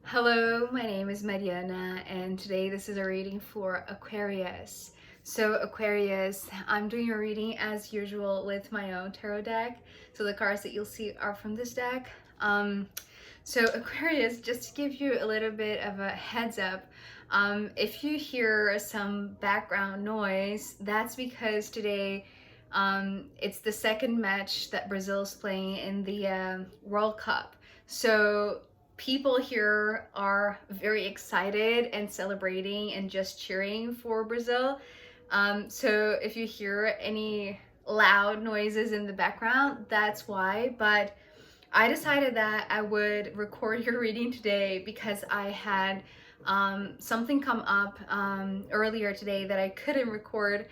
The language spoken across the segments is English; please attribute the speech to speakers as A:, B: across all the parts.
A: Hello, my name is Mariana, and today this is a reading for Aquarius. So Aquarius, I'm doing a reading as usual with my own tarot deck. So the cards that you'll see are from this deck. So Aquarius, just to give you a little bit of a heads up, if you hear some background noise, that's because today it's the second match that Brazil's playing in the World Cup. So people here are very excited and celebrating and just cheering for Brazil. So if you hear any loud noises in the background, that's why. But I decided that I would record your reading today because I had something come up earlier today that I couldn't record.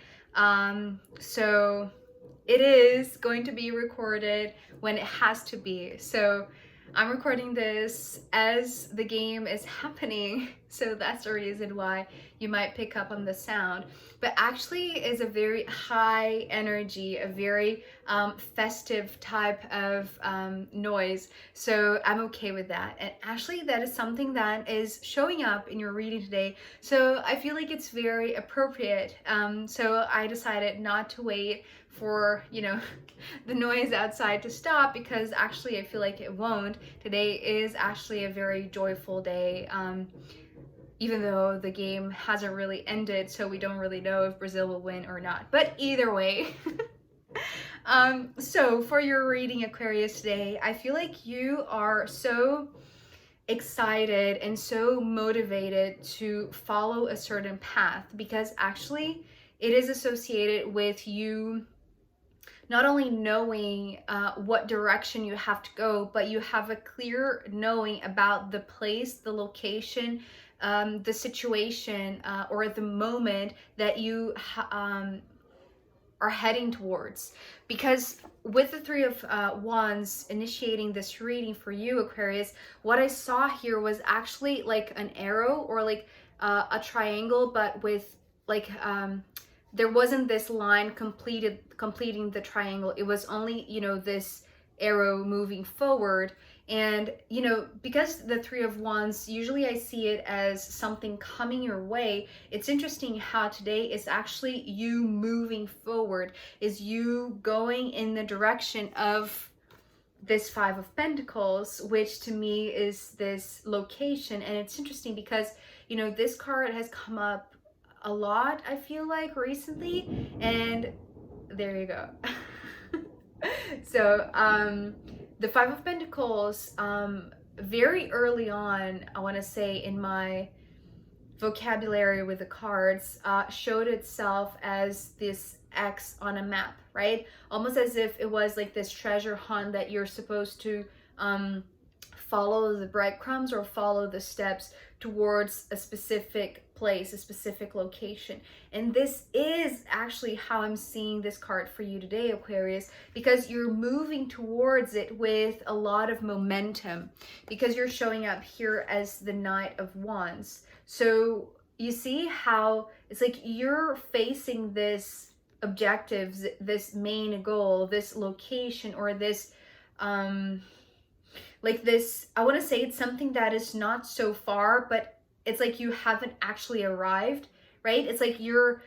A: So it is going to be recorded when it has to be. So I'm recording this as the game is happening, so that's the reason why you might pick up on the sound. But actually is a very high energy, a very festive type of noise, so I'm okay with that. And actually that is something that is showing up in your reading today, so I feel like it's very appropriate. So I decided not to wait for, the noise outside to stop, because actually I feel like it won't. Today is actually a very joyful day, even though the game hasn't really ended, so we don't really know if Brazil will win or not. But either way, so for your reading, Aquarius, today, I feel like you are so excited and so motivated to follow a certain path, because actually it is associated with you not only knowing what direction you have to go, but you have a clear knowing about the place, the location, the situation, or the moment that you are heading towards. Because with the Three of Wands initiating this reading for you, Aquarius, what I saw here was actually like an arrow, or like a triangle, but with like there wasn't this line completing the triangle. It was only, this arrow moving forward. And because the Three of Wands, usually I see it as something coming your way. It's interesting how today is actually you moving forward, is you going in the direction of this Five of Pentacles, which to me is this location. And it's interesting because this card has come up a lot, I feel like, recently, and there you go. So the Five of Pentacles, very early on, I want to say, in my vocabulary with the cards, showed itself as this X on a map, right? Almost as if it was like this treasure hunt that you're supposed to follow the breadcrumbs or follow the steps towards a specific place, a specific location. And this is actually how I'm seeing this card for you today, Aquarius, because you're moving towards it with a lot of momentum, because you're showing up here as the Knight of Wands. So you see how it's like you're facing this objective, this main goal, this location, or this like this, I want to say it's something that is not so far, but it's like you haven't actually arrived, right? It's like you're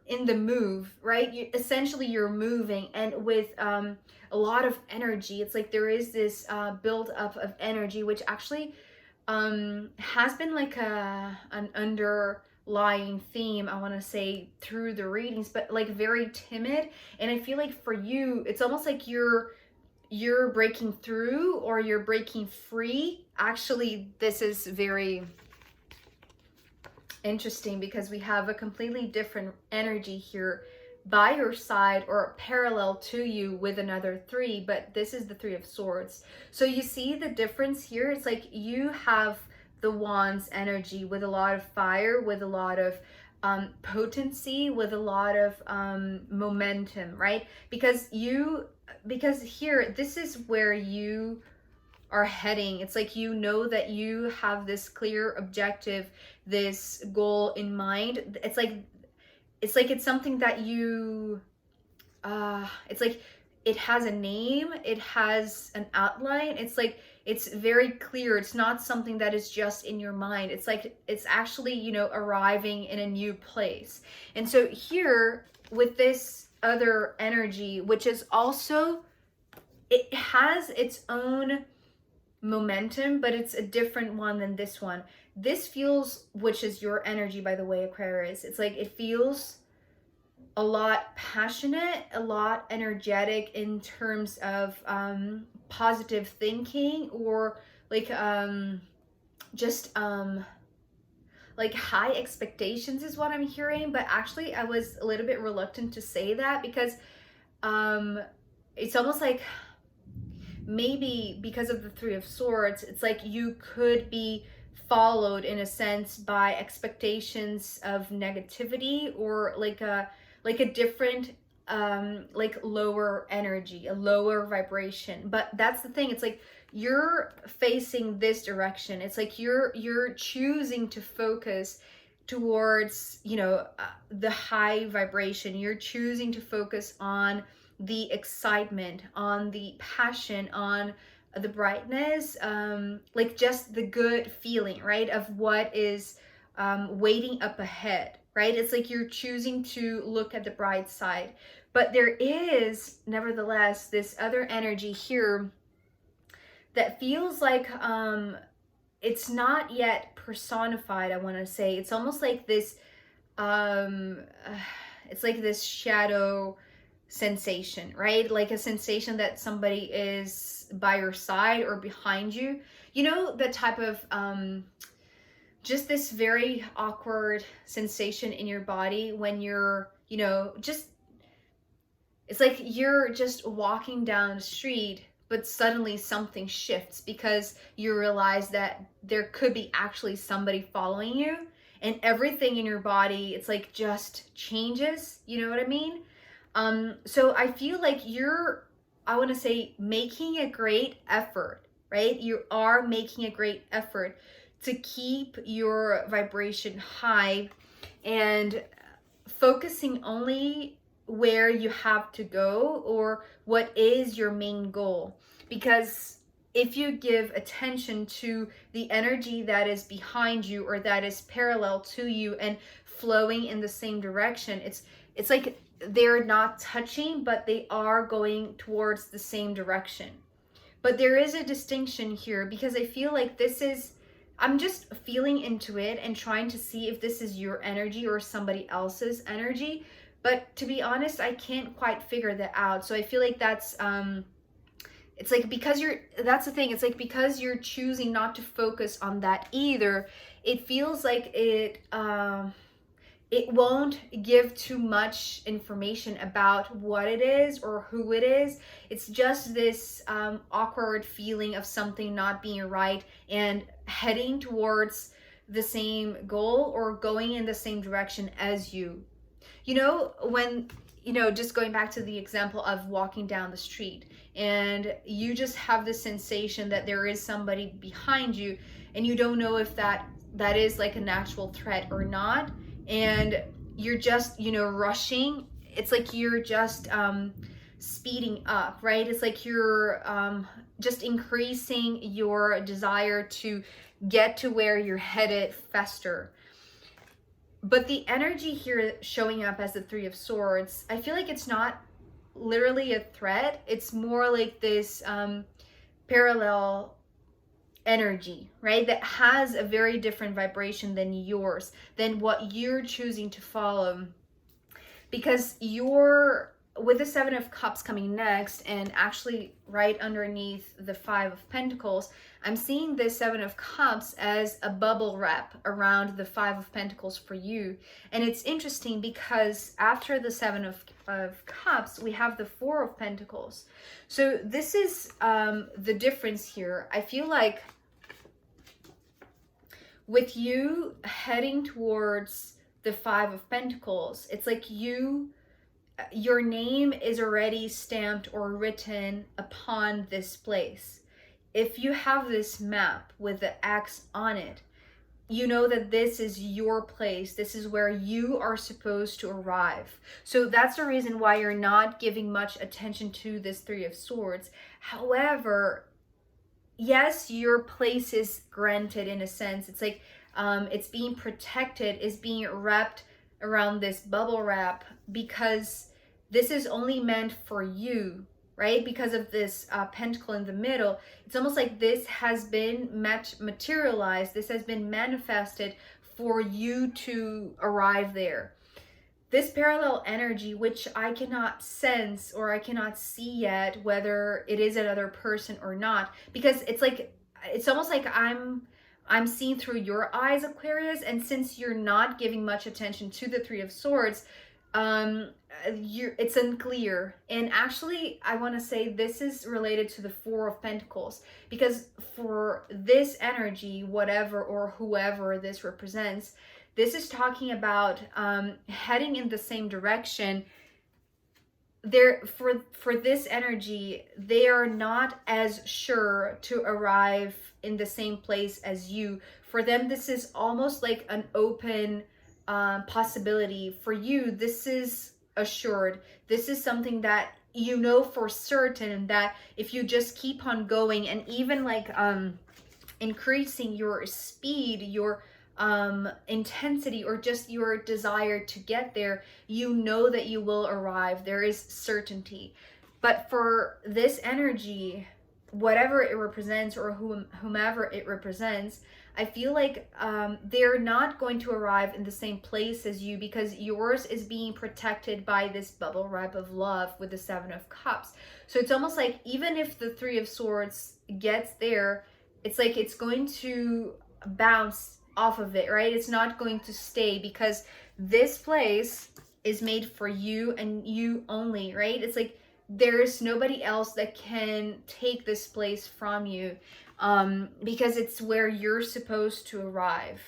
A: in the move, right? Essentially you're moving, and with a lot of energy. It's like there is this build up of energy, which actually has been like an underlying theme, I want to say, through the readings, but like very timid. And I feel like for you, it's almost like you're breaking through, or you're breaking free. Actually, this is very interesting because we have a completely different energy here by your side, or parallel to you, with another three, but this is the Three of Swords. So you see the difference here. It's like you have the Wands energy with a lot of fire, with a lot of potency, with a lot of momentum, right? Because here, this is where you are heading. It's like that you have this clear objective, this goal in mind. It's like it's something that you it's like it has a name, it has an outline. It's like it's very clear. It's not something that is just in your mind. It's like it's actually, you know, arriving in a new place. And so here with this other energy, which is also, it has its own momentum, but it's a different one than this one. This feels, which is your energy, by the way, Aquarius, it's like it feels a lot passionate, a lot energetic in terms of positive thinking, or like just like high expectations is what I'm hearing. But actually I was a little bit reluctant to say that, because it's almost like maybe because of the Three of Swords, it's like you could be followed in a sense by expectations of negativity, or like a different like lower energy, a lower vibration. But that's the thing, it's like you're facing this direction. It's like you're choosing to focus towards, you know, the high vibration. You're choosing to focus on the excitement, on the passion, on the brightness, like just the good feeling, right, of what is waiting up ahead, right? It's like you're choosing to look at the bright side. But there is nevertheless this other energy here that feels like it's not yet personified, I want to say. It's almost like this it's like this shadow sensation, right? Like a sensation that somebody is by your side or behind you. You know, the type of just this very awkward sensation in your body when you're, you know, just, it's like you're just walking down the street, but suddenly something shifts because you realize that there could be actually somebody following you, and everything in your body, it's like just changes. You know what I mean? So I feel like you're, I want to say, making a great effort, right? You are making a great effort to keep your vibration high and focusing only where you have to go, or what is your main goal. Because if you give attention to the energy that is behind you, or that is parallel to you and flowing in the same direction, it's like they're not touching, but they are going towards the same direction. But there is a distinction here, because I feel like this is, I'm just feeling into it and trying to see if this is your energy or somebody else's energy. But to be honest, I can't quite figure that out. So I feel like that's it's like, because you're, that's the thing, it's like because you're choosing not to focus on that either, it feels like it won't give too much information about what it is or who it is. It's just this awkward feeling of something not being right and heading towards the same goal, or going in the same direction as you. You know, when, you know, just going back to the example of walking down the street, and you just have the sensation that there is somebody behind you, and you don't know if that is like an actual threat or not, and you're just, you know, rushing. It's like you're just speeding up, right? It's like you're just increasing your desire to get to where you're headed faster. But the energy here showing up as the Three of Swords, I feel like it's not literally a threat. It's more like this parallel energy, right? That has a very different vibration than yours, than what you're choosing to follow. Because you're, with the Seven of Cups coming next, and actually right underneath the Five of Pentacles, I'm seeing this Seven of Cups as a bubble wrap around the Five of Pentacles for you. And it's interesting because after the Seven of Cups, we have the Four of Pentacles. So this is the difference here. I feel like with you heading towards the Five of Pentacles, it's like your name is already stamped or written upon this place. If you have this map with the X on it, you know that this is your place. This is where you are supposed to arrive. So that's the reason why you're not giving much attention to this Three of Swords. However, yes, your place is granted in a sense. It's like it's being protected, is being wrapped around this bubble wrap, because this is only meant for you, right? Because of this pentacle in the middle, it's almost like this has been materialized, this has been manifested for you to arrive there. This parallel energy, which I cannot sense or I cannot see yet whether it is another person or not, because it's like, it's almost like I'm seeing through your eyes, Aquarius, and since you're not giving much attention to the Three of Swords, it's unclear. And actually, I want to say this is related to the Four of Pentacles, because for this energy, whatever or whoever this represents, this is talking about heading in the same direction. There, for this energy, they are not as sure to arrive in the same place as you. For them, this is almost like an open possibility. For you, this is assured. This is something that you know for certain, that if you just keep on going and even like increasing your speed, your intensity, or just your desire to get there, you know that you will arrive. There is certainty. But for this energy, whatever it represents or whomever it represents, I feel like they're not going to arrive in the same place as you, because yours is being protected by this bubble wrap of love with the Seven of Cups. So it's almost like even if the Three of Swords gets there, it's like it's going to bounce off of it, right? It's not going to stay, because this place is made for you and you only, right? It's like there's nobody else that can take this place from you, because it's where you're supposed to arrive.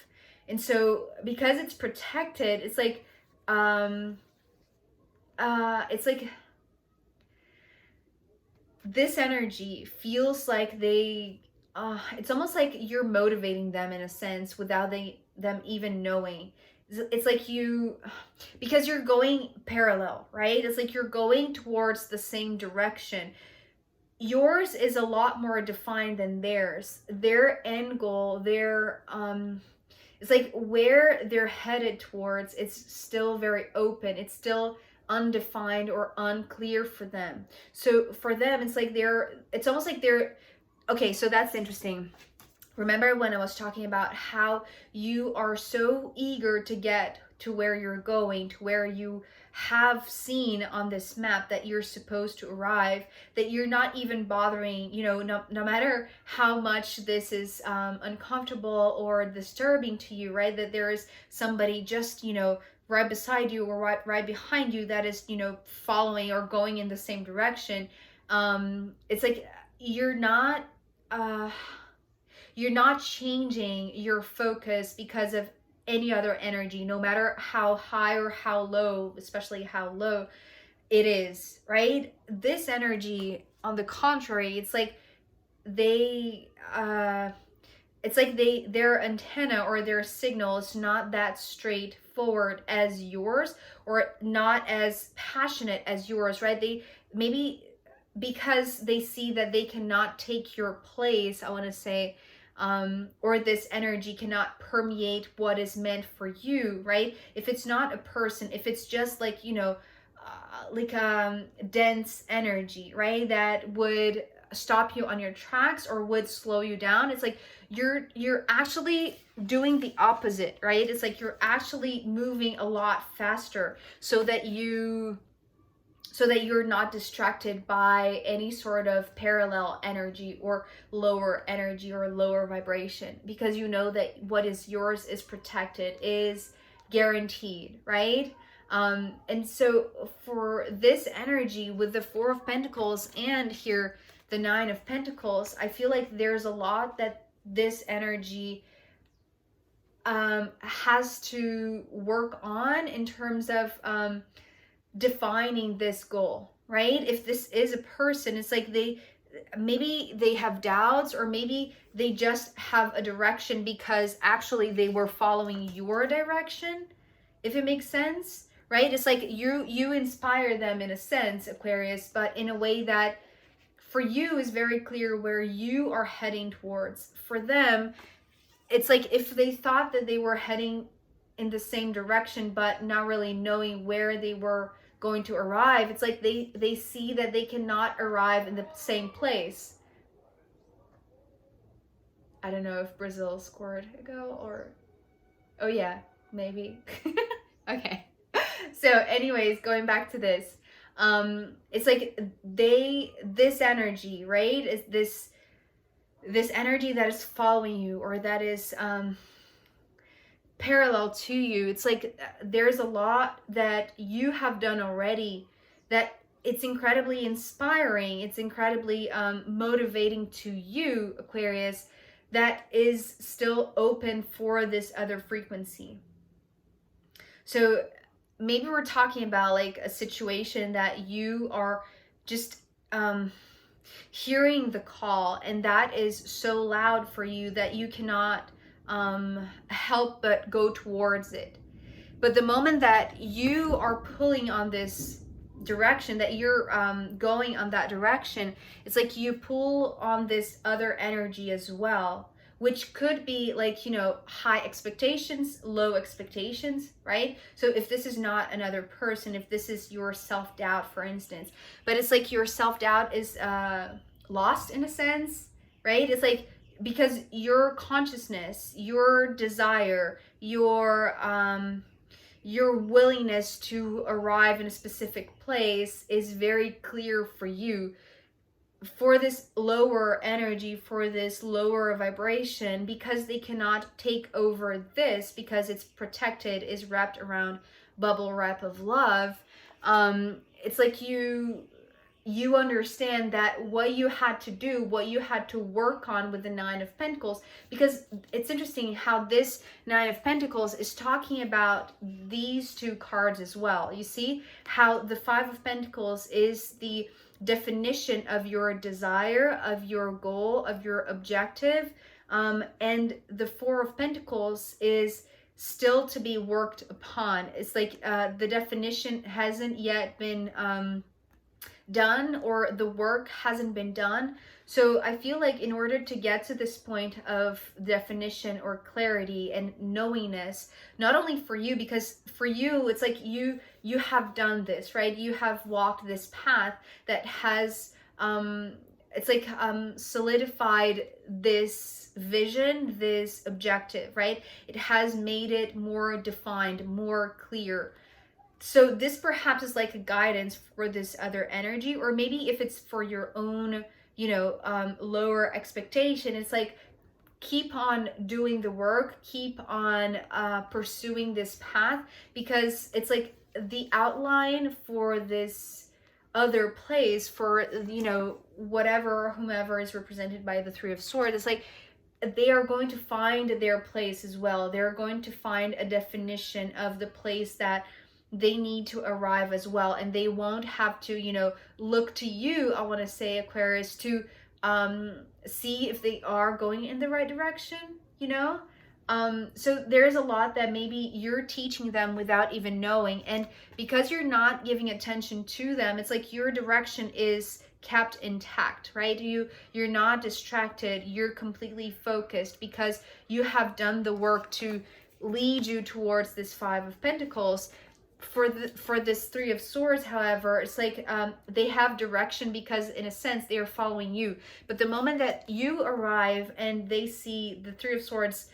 A: And so because it's protected, it's like this energy feels like it's almost like you're motivating them in a sense without them even knowing. It's like because you're going parallel, right? It's like you're going towards the same direction. Yours is a lot more defined than theirs. Their end goal, it's like where they're headed towards, it's still very open. It's still undefined or unclear for them. So for them, it's like it's almost like they're, okay, so that's interesting. Remember when I was talking about how you are so eager to get to where you're going, to where you have seen on this map that you're supposed to arrive, that you're not even bothering, no matter how much this is uncomfortable or disturbing to you, right? That there is somebody just, right beside you or right behind you that is, following or going in the same direction. It's like you're not changing your focus because of any other energy, no matter how high or how low, especially how low it is, right? This energy, on the contrary, it's like their antenna or their signal is not that straightforward as yours, or not as passionate as yours, right? They maybe, because they see that they cannot take your place, I want to say, or this energy cannot permeate what is meant for you, right? If it's not a person, if it's just like, dense energy, right, that would stop you on your tracks or would slow you down, it's like you're actually doing the opposite, right? It's like you're actually moving a lot faster so that you're not distracted by any sort of parallel energy or lower vibration, because you know that what is yours is protected, is guaranteed, right? And so for this energy with the Four of Pentacles and here the Nine of Pentacles, I feel like there's a lot that this energy has to work on in terms of defining this goal, right? If this is a person, it's like maybe they have doubts, or maybe they just have a direction because actually they were following your direction, if it makes sense, right? It's like you inspire them in a sense, Aquarius, but in a way that for you is very clear where you are heading towards. For them, it's like if they thought that they were heading in the same direction but not really knowing where they were going to arrive, it's like they see that they cannot arrive in the same place. I don't know if Brazil scored a goal or, oh yeah, maybe. Okay. So anyways, going back to this, it's like this energy, right, is this energy that is following you, or that is parallel to you. It's like there's a lot that you have done already that it's incredibly inspiring, it's incredibly motivating to you, Aquarius, that is still open for this other frequency. So maybe we're talking about like a situation that you are just hearing the call, and that is so loud for you that you cannot help but go towards it. But the moment that you are pulling on this direction, that you're going on that direction, it's like you pull on this other energy as well, which could be like, you know, high expectations, low expectations, right? So if this is not another person, if this is your self-doubt, for instance, but it's like your self-doubt is lost in a sense, right? It's like, because your consciousness, your desire, your willingness to arrive in a specific place is very clear for you. For this lower energy, for this lower vibration, because they cannot take over this, because it's protected, is wrapped around bubble wrap of love, it's like you understand that what you had to do, what you had to work on with the Nine of Pentacles, because it's interesting how this Nine of Pentacles is talking about these two cards as well. You see how the Five of Pentacles is the definition of your desire, of your goal, of your objective, and the Four of Pentacles is still to be worked upon. It's like the definition hasn't yet been done, or the work hasn't been done. So I feel like in order to get to this point of definition or clarity and knowingness, not only for you, because for you it's like you have done this, right? You have walked this path that has it's like solidified this vision, this objective, right? It has made it more defined, more clear. So this perhaps is like a guidance for this other energy, or maybe if it's for your own, you know, lower expectation, it's like, keep on doing the work, keep on pursuing this path, because it's like the outline for this other place, for, you know, whatever, whomever is represented by the Three of Swords, it's like they are going to find their place as well. They're going to find a definition of the place that they need to arrive as well, and they won't have to, you know, look to you, I want to say, Aquarius, to see if they are going in the right direction, you know. So there's a lot that maybe you're teaching them without even knowing, and because you're not giving attention to them, it's like your direction is kept intact, right? You're not distracted, you're completely focused, because you have done the work to lead you towards this Five of Pentacles. For this Three of Swords, however, it's like they have direction, because in a sense they are following you. But the moment that you arrive and they see the Three of Swords,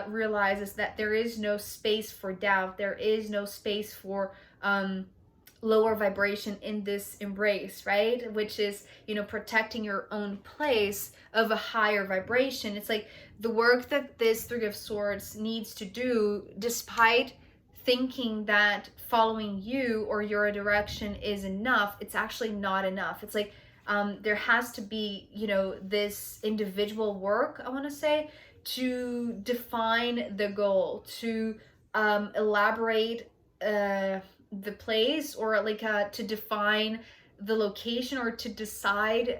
A: realizes that there is no space for doubt, there is no space for lower vibration in this embrace, right? Which is, you know, protecting your own place of a higher vibration. It's like the work that this Three of Swords needs to do, despite thinking that following you or your direction is enough, it's actually not enough. It's like there has to be, you know, this individual work, I want to say, to define the goal, to elaborate the place, or like to define the location, or to decide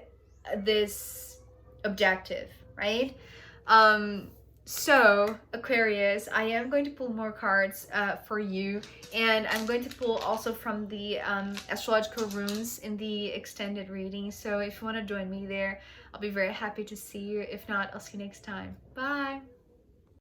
A: this objective, right? So, Aquarius, I am going to pull more cards for you, and I'm going to pull also from the astrological runes in the extended reading. So if you want to join me there, I'll be very happy to see you. If not, I'll see you next time. Bye!